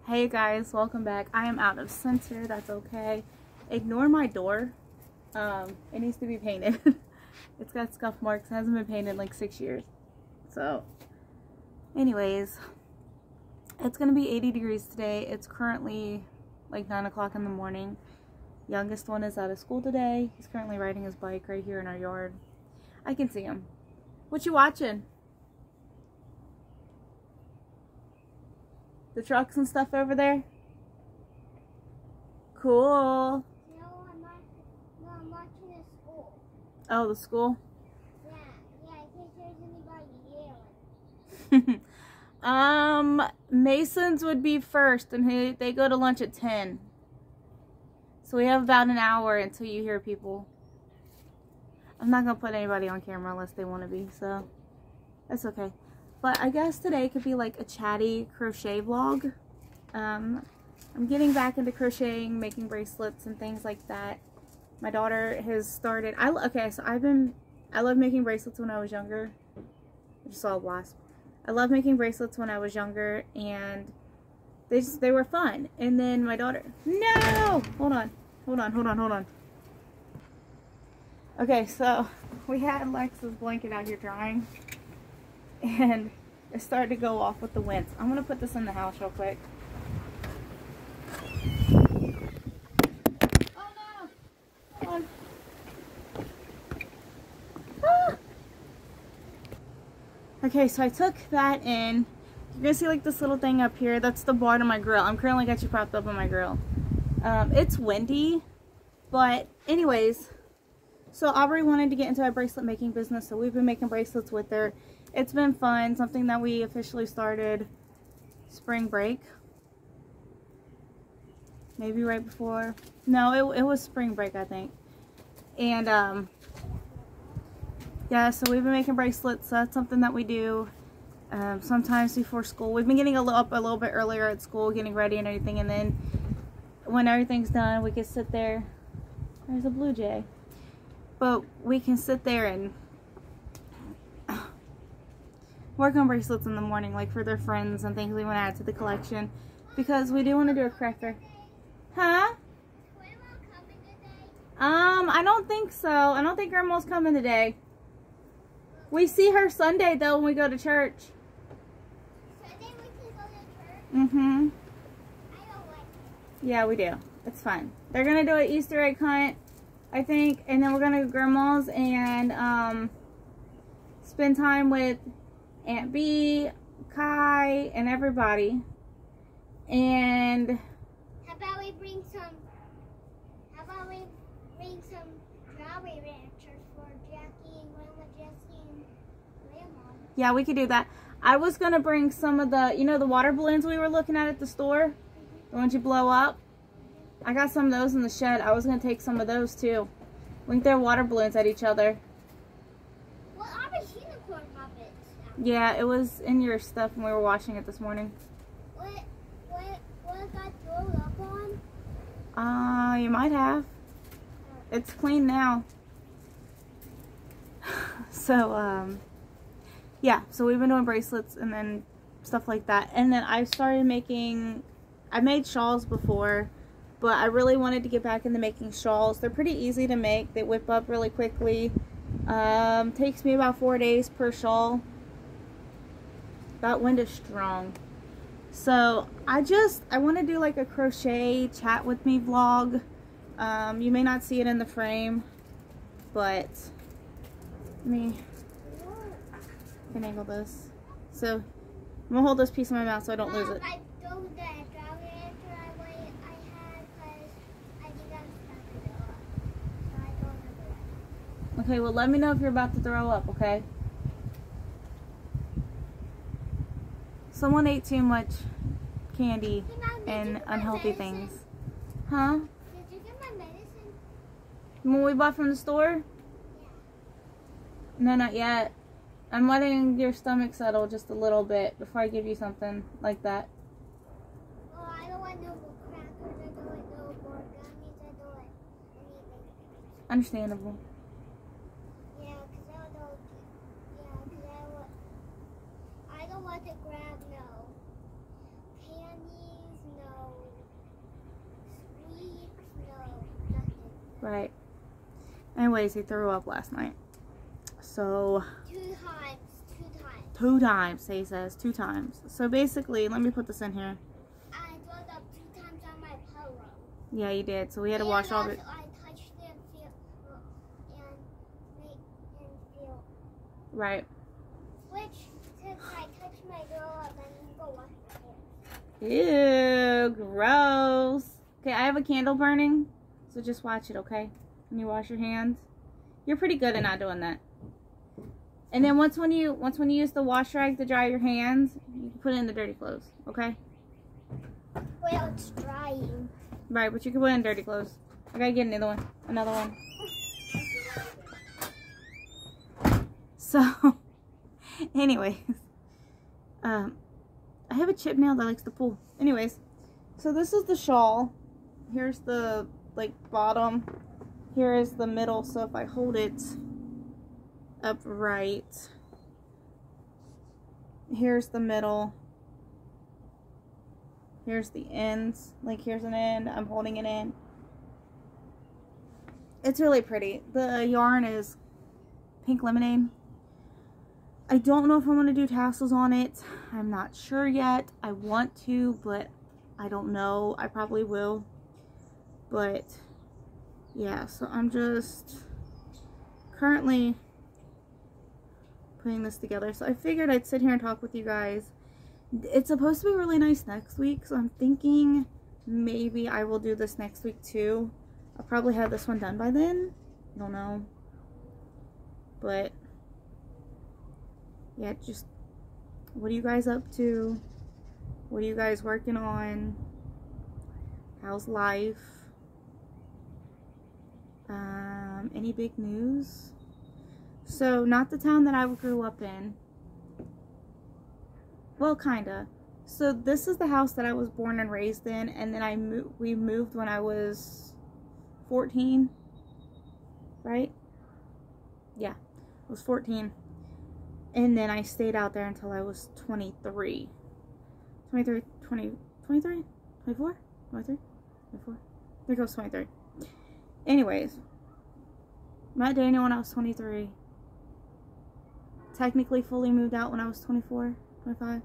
Hey guys, welcome back. I am out of center. That's okay. Ignore my door. It needs to be painted. It's got scuff marks. It hasn't been painted in like 6 years. So, anyways, it's gonna be 80 degrees today. It's currently like 9 o'clock in the morning. Youngest one is out of school today. He's currently riding his bike right here in our yard. I can see him. What you watching? The trucks and stuff over there? Cool. No, I'm watching the school. Oh, the school? Yeah, in case there's anybody yelling. Masons would be first, and they go to lunch at 10. So we have about an hour until you hear people. I'm not going to put anybody on camera unless they want to be, so that's okay. But I guess today could be like a chatty crochet vlog. I'm getting back into crocheting, making bracelets and things like that. My daughter has started. I love making bracelets when I was younger. I just saw a wasp. I love making bracelets when I was younger, and they were fun. And then my daughter, no, hold on. Okay, so we had Lex's blanket out here drying, and it started to go off with the wind. I'm gonna put this in the house real quick. Oh no! Hold on. Ah! Okay, so I took that in. You're gonna see like this little thing up here. That's the bar to my grill. I'm currently got you propped up on my grill. It's windy, but anyways. So Aubrey wanted to get into a bracelet making business, so we've been making bracelets with her. It's been fun, something that we officially started spring break. Maybe right before. No, it was spring break, I think. And yeah, so we've been making bracelets. So that's something that we do sometimes before school. We've been getting up a little bit earlier at school, getting ready and everything, and then when everything's done, we can sit there. There's a blue jay. But we can sit there and work on bracelets in the morning, like for their friends and things we want to add to the collection, because we do want to do a craft fair. Huh? I don't think so. I don't think Grandma's coming today. We see her Sunday though when we go to church. Sunday we can go to church? Mm-hmm. I don't like it. Yeah, we do. It's fun. They're gonna do an Easter egg hunt, I think, and then we're gonna go to Grandma's and spend time with Aunt B, Kai, and everybody. And How about we bring some strawberry ranchers for Jackie and Grandma Jessie and Grandma? yeah, we could do that. I was gonna bring some of the, you know, the water balloons we were looking at the store, the ones you blow up. I got some of those in the shed. I was gonna take some of those too. We can throw water balloons at each other. Well, I've been seeing the corn puppets. Yeah, it was in your stuff when we were washing it this morning. What got thrown up on? You might have. It's clean now. So, yeah, so we've been doing bracelets and then stuff like that. And then I made shawls before, but I really wanted to get back into making shawls. They're pretty easy to make. They whip up really quickly. Takes me about 4 days per shawl. That wind is strong. So I want to do like a crochet chat with me vlog. You may not see it in the frame, but let me finagle this. So I'm gonna hold this piece in my mouth so I don't lose it. I threw the strawberry rancher I had because I think I'm supposed to throw up. So I don't remember that. Okay, well let me know if you're about to throw up, okay? Someone ate too much candy and unhealthy things. Huh? Did you get my medicine? When we bought from the store? Yeah. No, not yet. I'm letting your stomach settle just a little bit before I give you something like that. Well, I don't want no crackers. I don't want no more gummies. I don't want anything. Understandable. Yeah, because I don't want to grab no candies, Right. Anyways, he threw up last night. So. 2 times. 2 times. 2 times, he says. 2 times. So basically, let me put this in here. I threw up 2 times on my pillow. Yeah, you did. So we had to wash all the. I touched it and feel. Right. Which, since I touched my girl up, I need to go wash my hair. Ew, gross. Okay, I have a candle burning, so just watch it, okay? When you wash your hands. You're pretty good at not doing that. And then once when you use the wash rag to dry your hands, you can put it in the dirty clothes, okay? Well, it's drying. Right, but you can put it in dirty clothes. I gotta get another one. Another one. So, anyways, I have a chip nail that likes to pull. Anyways, so this is the shawl. Here's the like bottom. Here is the middle. So if I hold it upright, here's the middle. Here's the ends. Like here's an end. I'm holding it in. It's really pretty. The yarn is pink lemonade. I don't know if I'm going to do tassels on it. I'm not sure yet. I want to, but I don't know. I probably will. But yeah, so I'm just currently putting this together. So I figured I'd sit here and talk with you guys. It's supposed to be really nice next week, so I'm thinking maybe I will do this next week too. I'll probably have this one done by then. I don't know. But yeah, just what are you guys up to? What are you guys working on? How's life? Any big news? So, not the town that I grew up in. Well, kinda. So, this is the house that I was born and raised in, and then we moved when I was 14. Right? Yeah, I was 14. And then I stayed out there until I was 23. 23? 24? 23? 24? I think I was 23. Anyways. Met Daniel when I was 23. Technically fully moved out when I was 24, 25.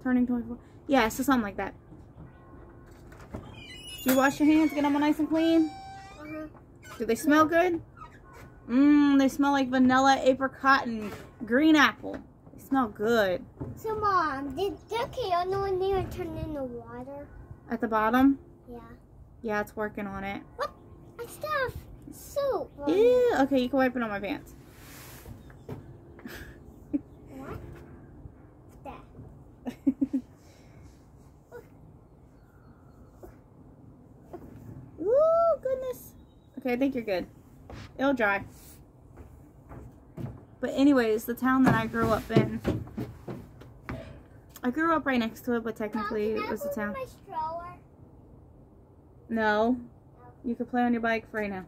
Turning 24. Yeah, so something like that. Did you wash your hands? Get them all nice and clean? Do they smell good? They smell like vanilla, apricot, and green apple. They smell good. So, Mom, did the candle in there turn into water? At the bottom? Yeah. Yeah, it's working on it. What? I still have soap. Ew. Okay, you can wipe it on my pants. What? That. Ooh, goodness. Okay, I think you're good. It'll dry. But anyways, the town that I grew up in, I grew up right next to it, but technically it was the town. My stroller? No. You can play on your bike for right now.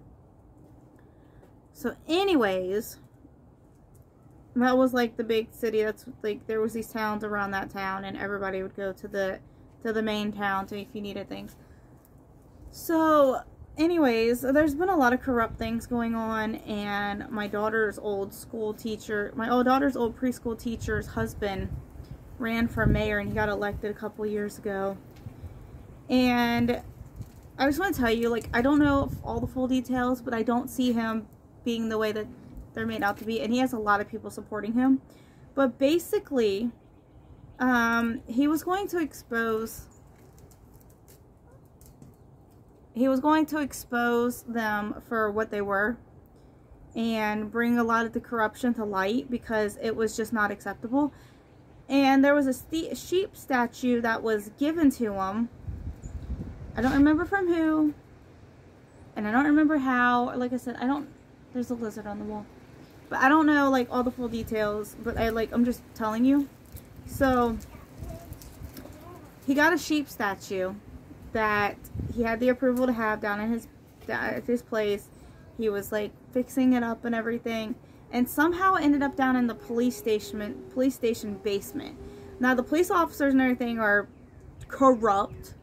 So anyways, that was like the big city. That's like, there was these towns around that town, and everybody would go to the main town if you needed things. So anyways, there's been a lot of corrupt things going on, and my daughter's old preschool teacher's husband ran for mayor, and he got elected a couple years ago. And I just want to tell you, like, I don't know all the full details, but I don't see him being the way that they're made out to be, and he has a lot of people supporting him. But basically, he was going to expose them for what they were and bring a lot of the corruption to light, because it was just not acceptable. And there was a sheep statue that was given to him. I don't remember from who, and I don't remember how. Like I said, there's a lizard on the wall, but I don't know like all the full details, but I'm just telling you. So he got a sheep statue that he had the approval to have down in his place. He was like fixing it up and everything, and somehow it ended up down in the police station basement. Now the police officers and everything are corrupt,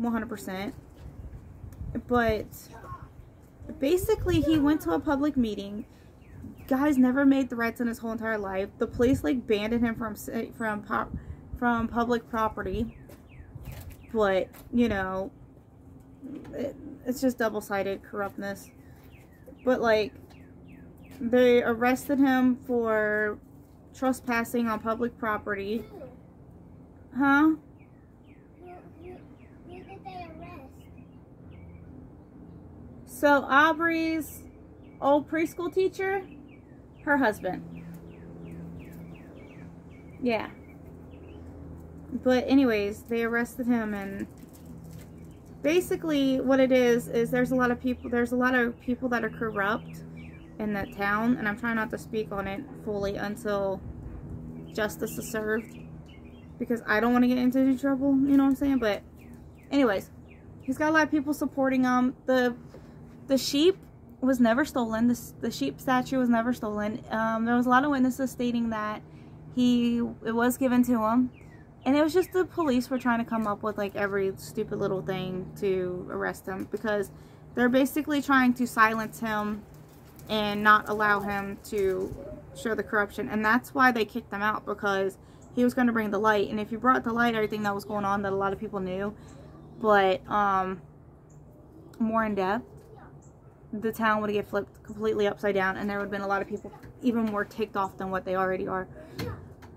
100%, but basically he went to a public meeting. Guy's never made threats in his whole entire life. The police like banned him from public property. But you know, it's just double-sided corruptness. But like, they arrested him for trespassing on public property. Huh? Who did they arrest? So Aubrey's old preschool teacher, her husband. Yeah. But anyways, they arrested him, and basically what it is there's a lot of people that are corrupt in that town, and I'm trying not to speak on it fully until justice is served, because I don't want to get into any trouble, you know what I'm saying? But anyways, he's got a lot of people supporting him. The sheep was never stolen. The sheep statue was never stolen. There was a lot of witnesses stating that it was given to him. And it was just the police were trying to come up with like every stupid little thing to arrest him, because they're basically trying to silence him and not allow him to show the corruption. And that's why they kicked him out, because he was going to bring the light. And if you brought the light, everything that was going on that a lot of people knew, but more in depth, the town would get flipped completely upside down, and there would have been a lot of people even more ticked off than what they already are.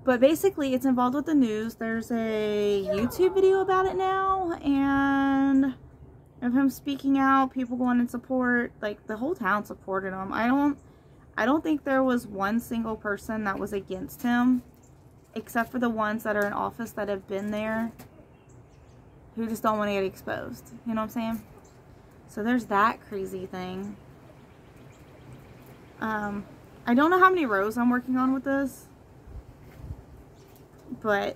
But basically, it's involved with the news. There's a YouTube video about it now, and of him speaking out, people going in support. Like, the whole town supported him. I don't think there was one single person that was against him, except for the ones that are in office that have been there, who just don't want to get exposed. You know what I'm saying? So there's that crazy thing. I don't know how many rows I'm working on with this. But,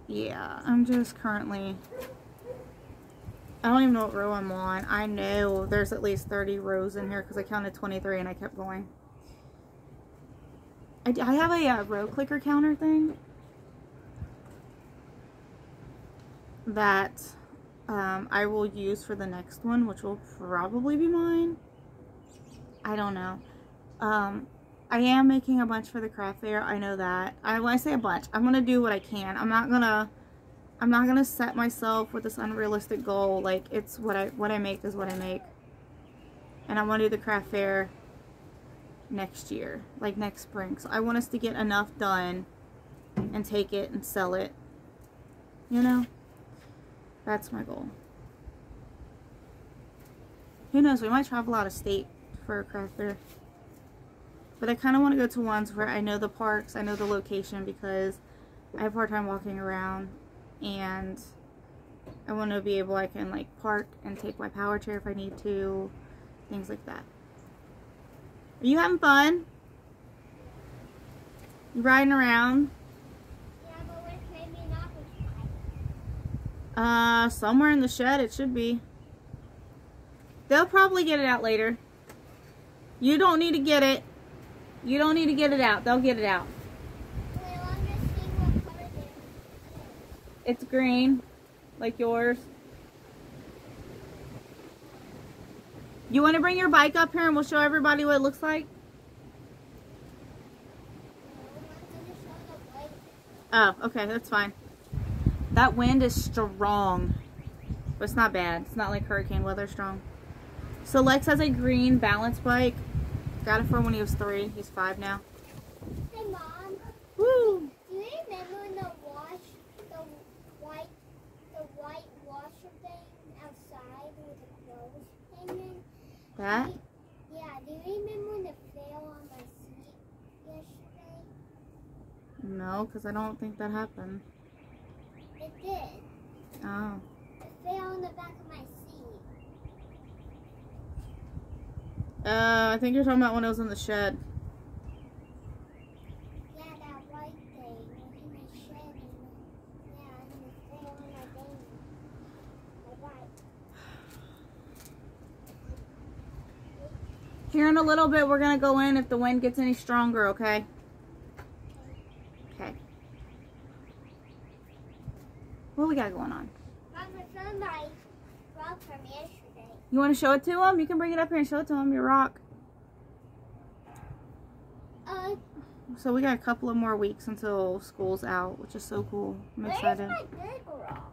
yeah, I'm just currently, I don't even know what row I'm on. I know there's at least 30 rows in here because I counted 23 and I kept going. I have a row clicker counter thing that I will use for the next one, which will probably be mine. I don't know. I am making a bunch for the craft fair. I know that. When I say a bunch, I'm gonna do what I can. I'm not gonna set myself with this unrealistic goal. Like, it's what I make is what I make. And I want to do the craft fair next year, like next spring. So I want us to get enough done and take it and sell it. You know, that's my goal. Who knows? We might travel out of state for a craft fair. But I kind of want to go to ones where I know the parks, I know the location, because I have a hard time walking around, and I want to be able, I can like park and take my power chair if I need to, things like that. Are you having fun? You riding around? Yeah, but where's maybe not somewhere in the shed it should be. They'll probably get it out later. You don't need to get it. You don't need to get it out. They'll get it out. Wait, I'm just seeing what color it is. It's green, like yours. You want to bring your bike up here and we'll show everybody what it looks like? Oh, okay, that's fine. That wind is strong, but it's not bad. It's not like hurricane weather strong. So Lex has a green balance bike. Got it for when he was 3. He's 5 now. Hey, Mom. Woo! Do you remember the white washer thing outside with the clothes hanging? That? Yeah, do you remember when it fell on my seat yesterday? No, because I don't think that happened. It did. Oh. It fell on the back of my seat. I think you're talking about when it was in the shed. Yeah, that white thing was in the shed. And it fell on my thing. The white. Here in a little bit, we're going to go in if the wind gets any stronger, okay? Okay. What we got going on? Mom, I found my rock from yesterday. You want to show it to him? You can bring it up here and show it to him, your rock. So we got a couple of more weeks until school's out, which is so cool. I'm excited. Where's my big rock?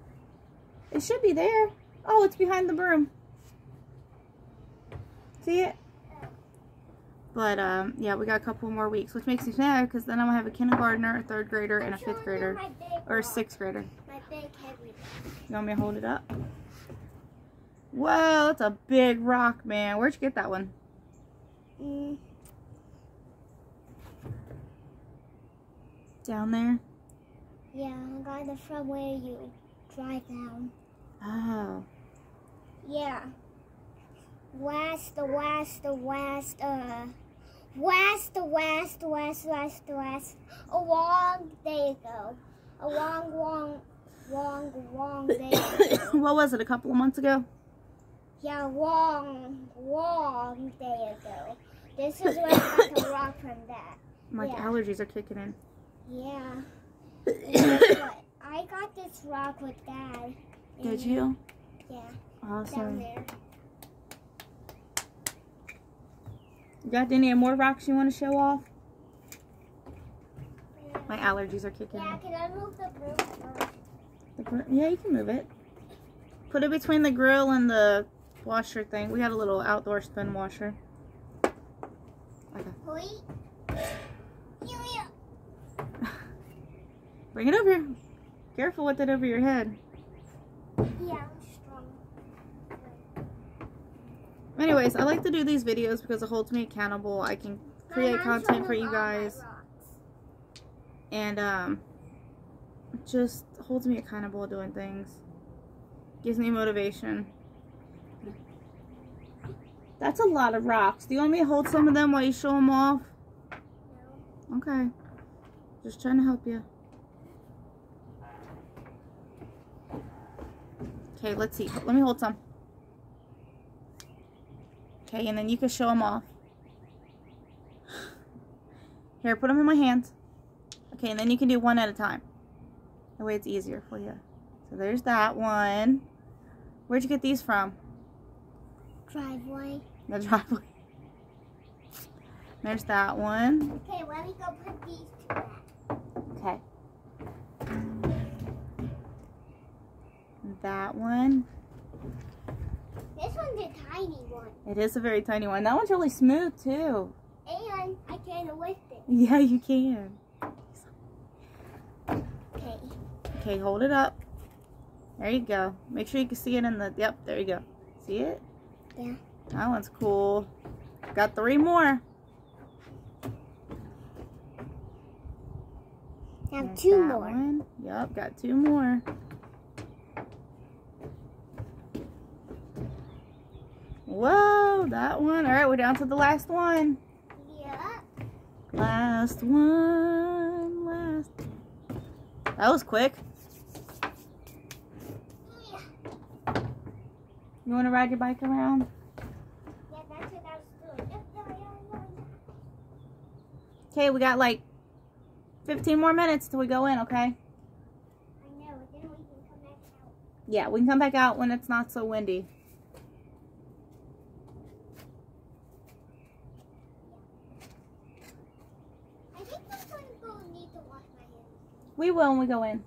It should be there. Oh, it's behind the broom. See it? But, yeah, we got a couple more weeks, which makes me sad because then I'm going to have a kindergartner, a 3rd grader, and a 5th grader. Or a 6th grader. My big heavy rock. You want me to hold it up? Whoa, that's a big rock, man. Where'd you get that one? Down there? Yeah, I got it from where you drive down. Oh. Yeah. West, a long day ago. A long day ago. What was it, a couple of months ago? Yeah, long day ago. This is where I got the rock from that. My allergies are kicking in. Yeah. Guess what? I got this rock with Dad. Did you? Yeah. Awesome. Down there. You got any more rocks you want to show off? Yeah. My allergies are kicking Yeah, in. can I move the broom first? Yeah, you can move it. Put it between the grill and the washer thing. We got a little outdoor spin washer. Okay. Wait. Bring it over here. Careful with it over your head. Yeah, I'm strong. Anyways, I like to do these videos because it holds me accountable. I can create content for you guys. And just holds me accountable doing things. Gives me motivation. That's a lot of rocks. Do you want me to hold some of them while you show them off? No. Okay. Just trying to help you. Okay, let's see. Let me hold some. Okay, and then you can show them off. Here, put them in my hands. Okay, and then you can do one at a time. That way it's easier for you. So there's that one. Where'd you get these from? Driveway. The driveway. There's that one. Okay, let me go put these two back. Okay. That one. This one's a tiny one. It is a very tiny one. That one's really smooth too. And I can lift it. Yeah, you can. Okay. Okay, hold it up. There you go. Make sure you can see it in the... Yep, there you go. See it? Yeah. That one's cool. Got 3 more. Now There's 2 that more. One. Yep, got 2 more. Whoa, that one. All right, we're down to the last one. Yeah. Last one. Last. That was quick. Yeah. You want to ride your bike around? Yeah, that's what I was doing. Okay, we got like 15 more minutes till we go in, okay? I know, then we can come back out. Yeah, we can come back out when it's not so windy. I think I'm going to go need to wash my hands. We will when we go in.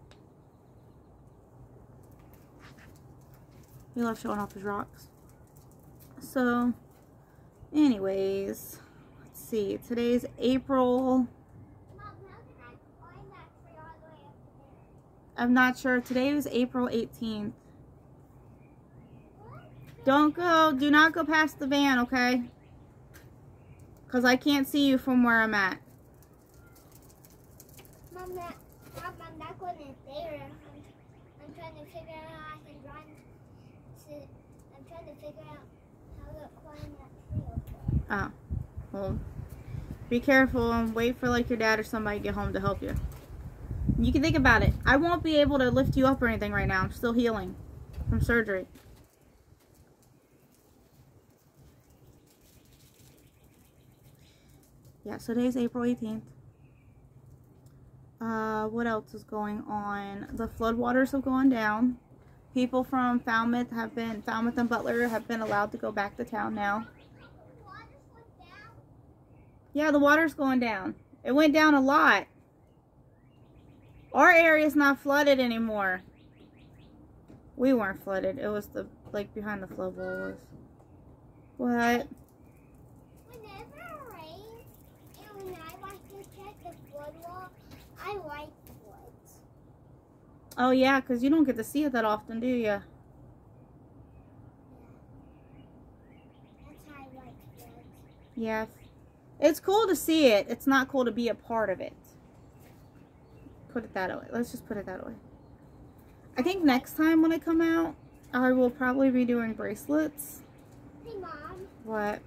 We love showing off his rocks. So, anyways, let's see. Today's April. Mom, how can I find that tree all the way up there? I'm not sure. Today was April 18th. Don't go. Do not go past the van, okay? Because I can't see you from where I'm at. Mom, I'm not going in there. I'm trying to figure out how I can run. I'm trying to figure out how to climb that tree over there. Oh. Well, be careful and wait for like your dad or somebody to get home to help you. You can think about it. I won't be able to lift you up or anything right now. I'm still healing from surgery. Yeah, so today's April 18th. What else is going on? The floodwaters have gone down. People from Falmouth and Butler have been allowed to go back to town now. Yeah, the water's going down. It went down a lot. Our area's not flooded anymore. We weren't flooded. It was the, like, behind the flood wall was. What? Whenever it rains, and when I like to check the flood wall, I like floods. Oh, yeah, because you don't get to see it that often, do you? Yeah. That's how I like floods. Yeah. It's cool to see it. It's not cool to be a part of it. Put it that way. Let's just put it that way. I think next time when I come out, I will probably be doing bracelets. Hey, Mom. What?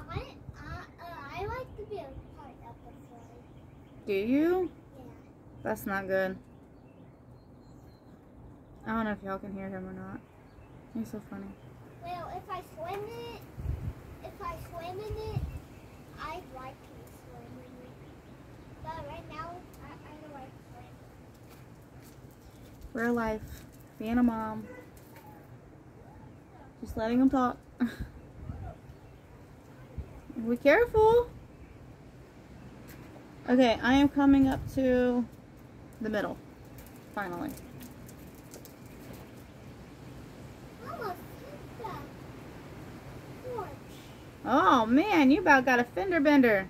I like to be a part of the flood. Do you? Yeah. That's not good. I don't know if y'all can hear him or not. He's so funny. Well, if I swim in it, I'd like to swim in it. But right now, I don't like to swim. Real life. Being a mom. Just letting him talk. Be careful. Okay, I am coming up to the middle. Finally. Mama, hit that porch. Oh man, you about got a fender bender.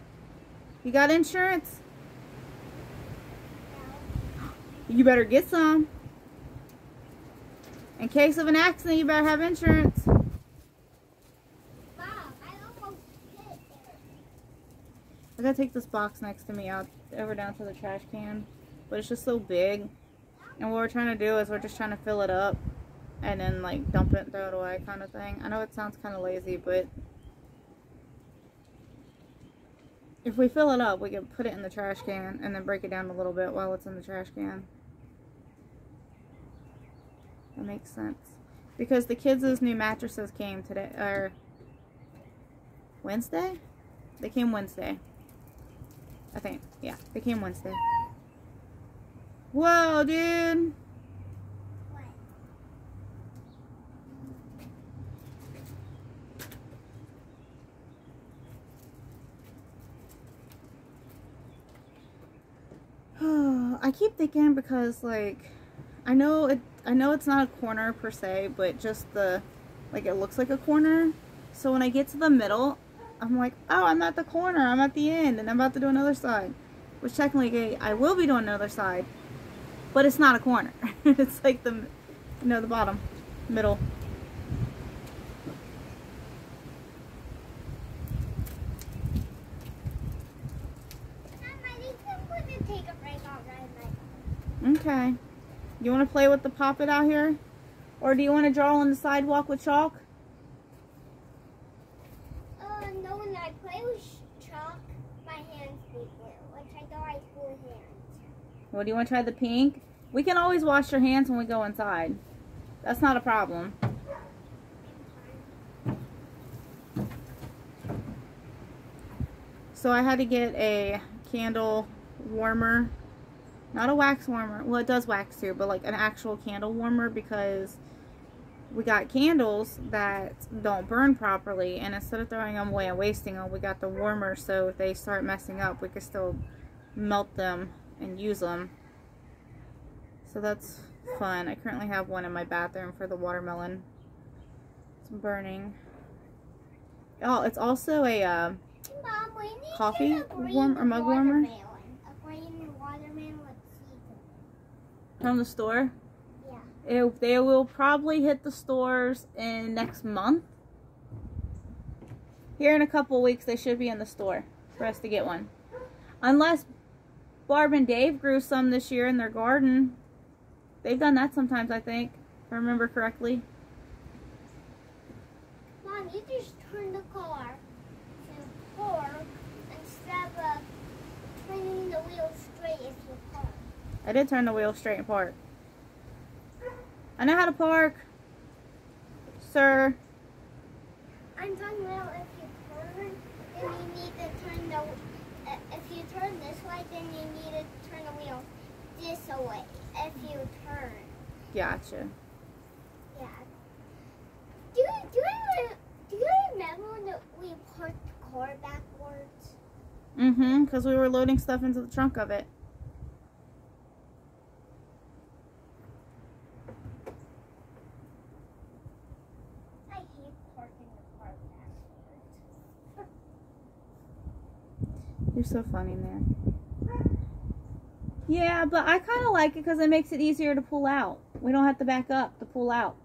You got insurance? You better get some. In case of an accident, you better have insurance. Mom, I almost hit it. I gotta take this box next to me out over down to the trash can, but it's just so big. And what we're trying to do is we're just trying to fill it up and then like dump it and throw it away kind of thing. I know it sounds kind of lazy, but if we fill it up, we can put it in the trash can and then break it down a little bit while it's in the trash can. That makes sense. Because the kids' new mattresses came today, or Wednesday? They came Wednesday. I think. Yeah, they came Wednesday. Whoa, dude. I keep thinking because like I know it's not a corner per se, but just the like it looks like a corner. So when I get to the middle, I'm like, oh, I'm at the corner, I'm at the end, and I'm about to do another side. Which technically I will be doing another side, but it's not a corner. It's like the the bottom, middle. Okay. You want to play with the poppet out here? Or do you want to draw on the sidewalk with chalk? No, when I play with chalk, my hands get blue. Like I thought I blue hands. Well, do you want to try the pink? We can always wash your hands when we go inside. That's not a problem. So I had to get a candle warmer. Not a wax warmer. Well, it does wax too, but like an actual candle warmer because we got candles that don't burn properly, and instead of throwing them away and wasting them, we got the warmer so if they start messing up, we can still melt them and use them. So that's fun. I currently have one in my bathroom for the watermelon. It's burning. Oh, it's also a Mom, we need coffee a green warm or mug warmer. watermelon. A green watermelon with seeds. From the store. Yeah. They will probably hit the stores in next month. Here in a couple weeks, they should be in the store for us to get one. Unless Barb and Dave grew some this year in their garden. They've done that sometimes, I think, if I remember correctly. Mom, you just turned the car to park instead of turning the wheel straight into park. I did turn the wheel straight and park. I know how to park, sir. I'm talking about if you turn, then you need to turn the. If you turn this way, then you need to turn the wheel this way. if you turn. Gotcha. Yeah. Do you remember when we parked the car backwards? Mm-hmm, because we were loading stuff into the trunk of it. I hate parking the car backwards. You're so funny, man. Yeah, but I kind of like it because it makes it easier to pull out. We don't have to back up to pull out.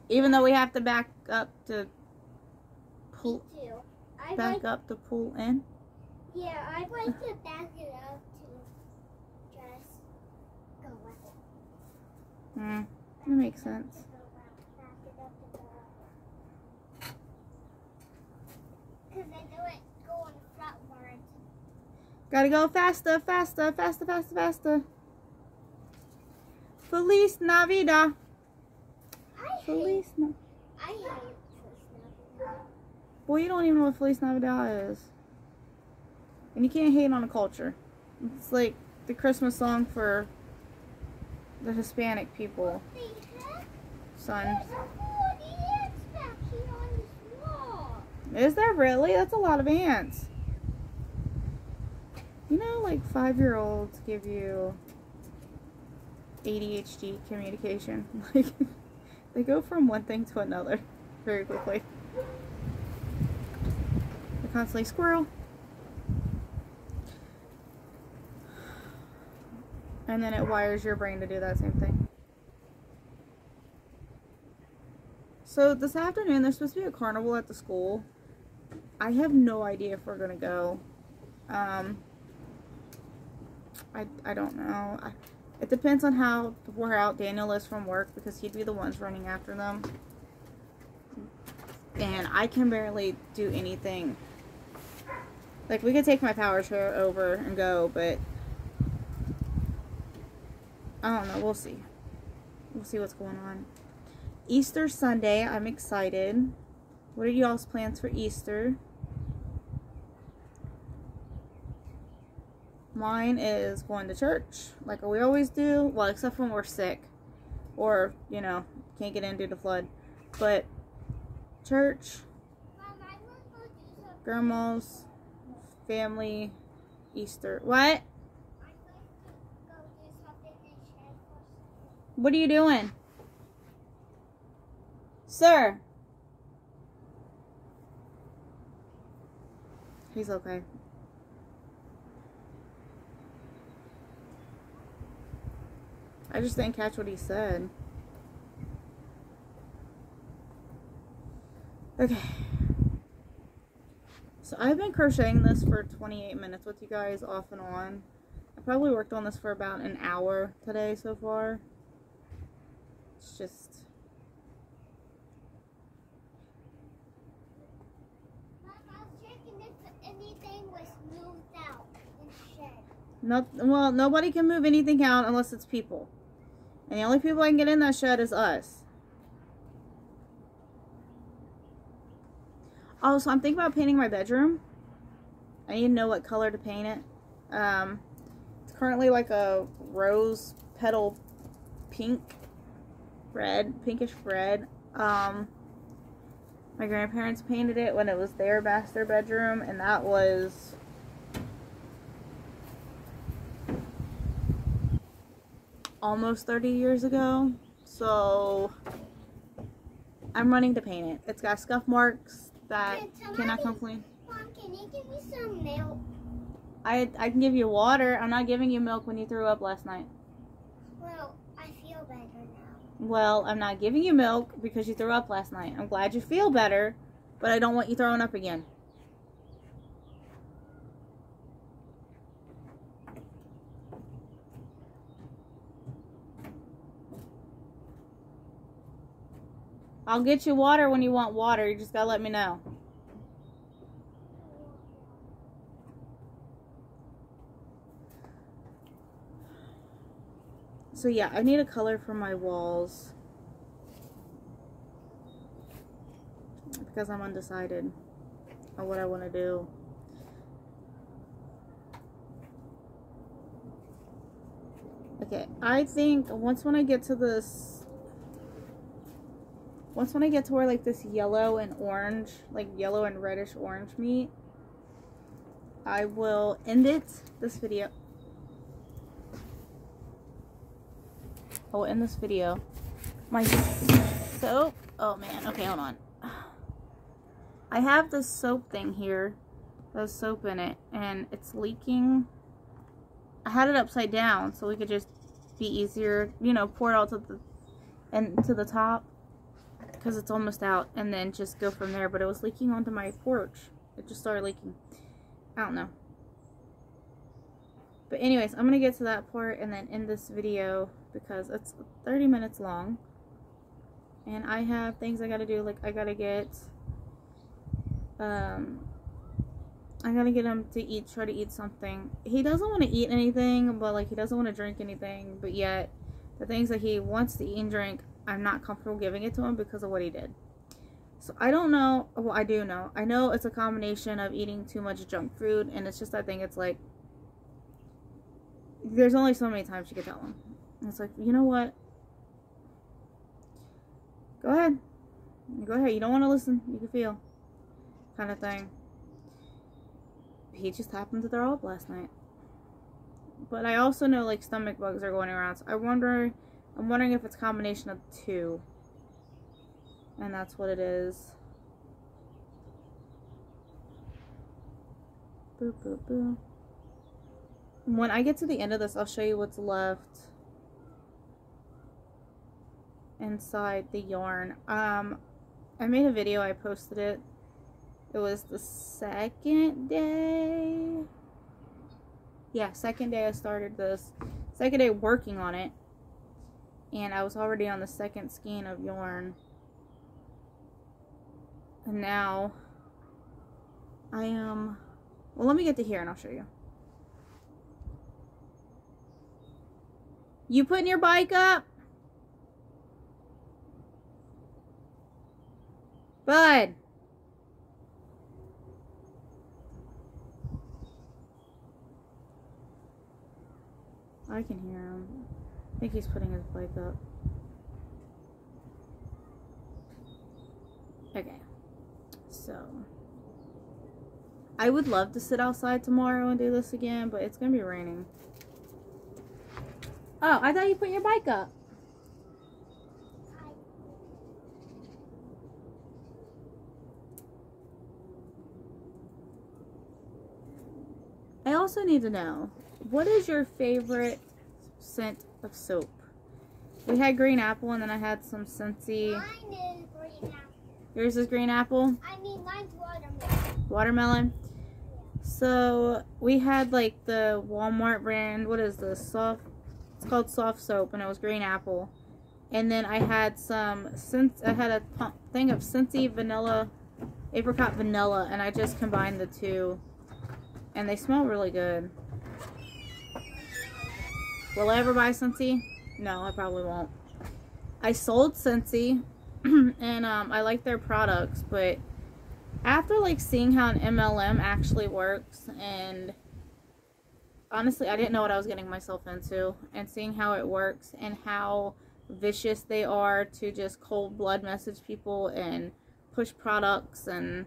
Even though we have to back up to pull. Me too. Up to pull in. Yeah, I'd like to back it up to just go out. That makes sense. Because I know it going frontwards. Gotta go faster, faster, faster, faster, faster. Feliz Navidad. Feliz Navidad. I hate Feliz Navidad. Boy, you don't even know what Feliz Navidad is. And you can't hate on a culture. It's like the Christmas song for the Hispanic people. Son. There's a full ants back here on this wall. Is there really? That's a lot of ants. You know, like 5-year-olds give you ADHD communication. Like, they go from one thing to another very quickly. They're constantly squirrel. And then it wires your brain to do that same thing. So this afternoon, there's supposed to be a carnival at the school. I have no idea if we're going to go. I don't know. It depends on how wore out Daniel is from work, because he'd be the ones running after them. And I can barely do anything. Like, we could take my power chair over and go, but I don't know. We'll see. We'll see what's going on. Easter Sunday. I'm excited. What are y'all's plans for Easter? Mine is going to church, like we always do. Well, except when we're sick. Or, you know, can't get in due to flood. But, church, grandma's, family, Easter. What? What are you doing? Sir. He's okay. I just didn't catch what he said. Okay. So I've been crocheting this for 28 minutes with you guys off and on. I probably worked on this for about an hour today so far. It's just... Mom, I was checking if anything was moved out in the shed. No, well, nobody can move anything out unless it's people. And the only people I can get in that shed is us. Oh, so I'm thinking about painting my bedroom. I need to know what color to paint it. It's currently like a rose petal pink. Red. Pinkish red. My grandparents painted it when it was their master bedroom. And that was... almost 30 years ago, so I'm running to paint it. It's got scuff marks that cannot complain. Mom, can you give me some milk? I can give you water. I'm not giving you milk when you threw up last night. Well, I feel better now. Well, I'm not giving you milk because you threw up last night. I'm glad you feel better, but I don't want you throwing up again. I'll get you water when you want water. You just gotta let me know. So yeah, I need a color for my walls. Because I'm undecided on what I want to do. I Okay, I think once when I get to where like this yellow and orange, like yellow and reddish orange meat, I will end this video. I will end this video. My soap, oh man, okay, hold on. I have this soap thing here. There's soap in it and it's leaking. I had it upside down so we could just be easier, you know, pour it all to the top because it's almost out, and then just go from there. But it was leaking onto my porch. It just started leaking. I don't know. But anyways, I'm gonna get to that part and then end this video because it's 30 minutes long, and I have things I gotta do. Like I gotta get him to eat, try to eat something. He doesn't want to eat anything, but like he doesn't want to drink anything, but yet the things that he wants to eat and drink, I'm not comfortable giving it to him because of what he did. So I don't know. Well, I do know. I know it's a combination of eating too much junk food, and it's just that thing. It's like there's only so many times you can tell him. And it's like, you know what? Go ahead. Go ahead. You don't want to listen. You can feel. Kind of thing. He just happened to throw up last night. But I also know like stomach bugs are going around. So I'm wondering if it's a combination of the two. And that's what it is. Boop, boop, boop. When I get to the end of this, I'll show you what's left inside the yarn. I made a video. I posted it. It was the second day. Yeah, second day I started this. Second day working on it. And I was already on the second skein of yarn. And now I am... Well, let me get to here and I'll show you. You putting your bike up? Bud. I can hear him. I think he's putting his bike up. Okay. So. I would love to sit outside tomorrow and do this again, but it's going to be raining. Oh, I thought you put your bike up. I also need to know, what is your favorite scent of soap? We had green apple, and then I had some Scentsy. Mine is green apple. Yours is green apple? I mean, mine's watermelon. Watermelon? So, we had like the Walmart brand, what is this? It's called Soft Soap, and it was green apple. And then I had I had a thing of Scentsy vanilla, apricot vanilla, and I just combined the two. And they smell really good. Will I ever buy Scentsy? No, I probably won't. I sold Scentsy, and I like their products, but after like seeing how an MLM actually works, and honestly, I didn't know what I was getting myself into, and seeing how it works and how vicious they are to just cold blood message people and push products and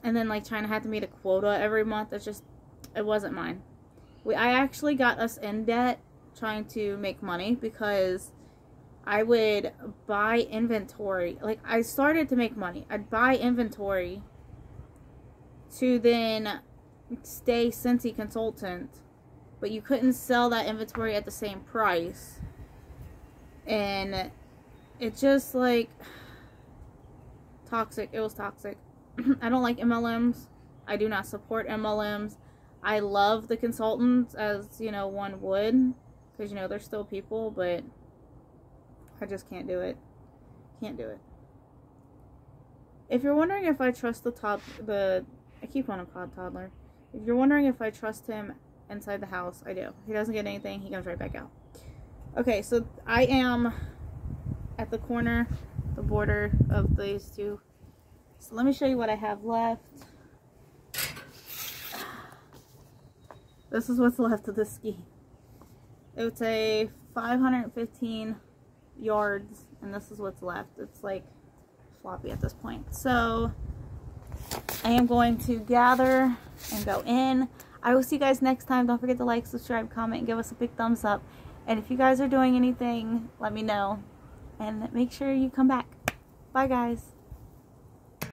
then like trying to have to meet a quota every month. It's just, it wasn't mine. I actually got us in debt trying to make money because I would buy inventory. Like, I started to make money. I'd buy inventory to then stay Scentsy consultant, but you couldn't sell that inventory at the same price. And it just like toxic. It was toxic. I don't like MLMs. I do not support MLMs. I love the consultants, as you know, one would, because you know they're still people, but I just can't do it. Can't do it. If you're wondering if I trust I keep calling him toddler. If you're wondering if I trust him inside the house, I do. He doesn't get anything, he comes right back out. Okay, so I am at the corner, the border of these two. So let me show you what I have left. This is what's left of this ski. It's a 515 yards, and this is what's left. It's like floppy at this point. So I am going to gather and go in. I will see you guys next time. Don't forget to like, subscribe, comment, and give us a big thumbs up. And if you guys are doing anything, let me know. And make sure you come back. Bye, guys.